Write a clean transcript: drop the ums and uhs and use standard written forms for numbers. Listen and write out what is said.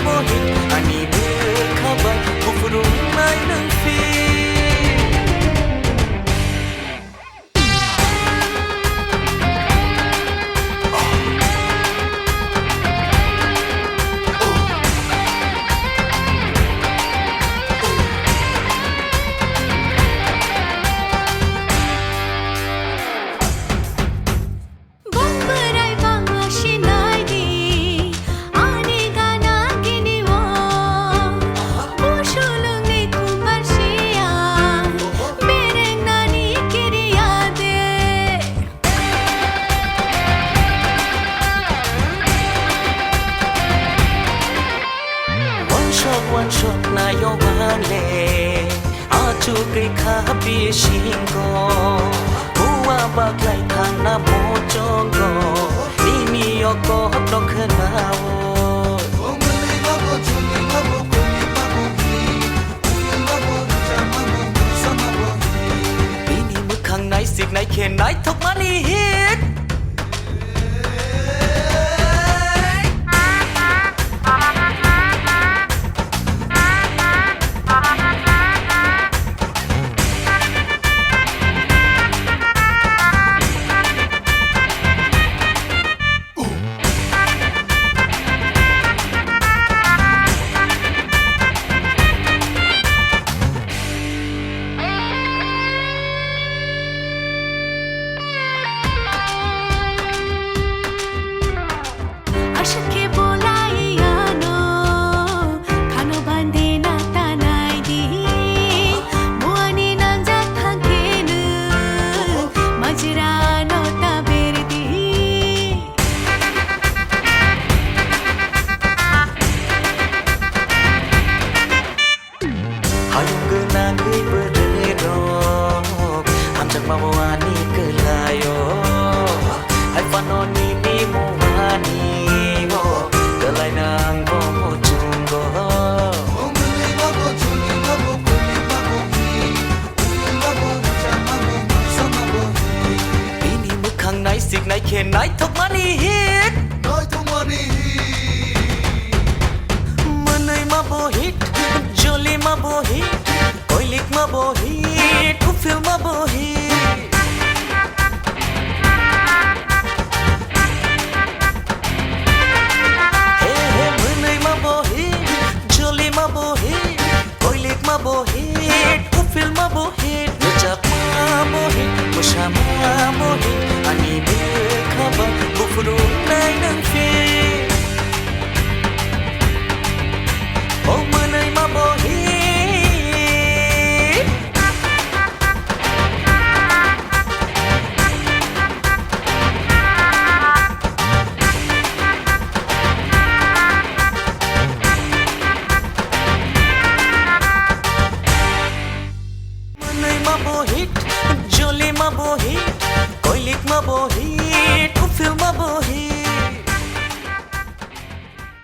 bohit ani berkabar kufurun nai nang fi one shot na yo wale achu kai kha pi shingo buwa ba kai thana mo chongo ni ni yo ko to khana wo bini mukhang nai sik nai khen nai thok mani hit mawani kelayo hai panoni ni mawani mo kelai nang bo chungo omli babo chuni babo kuli babo ni babo chama babo sama bo ini mukhang nai sik nai khen nai thok mani hit noi thok mani manai ma bo hit joli ma bo hit koilik ma bo hit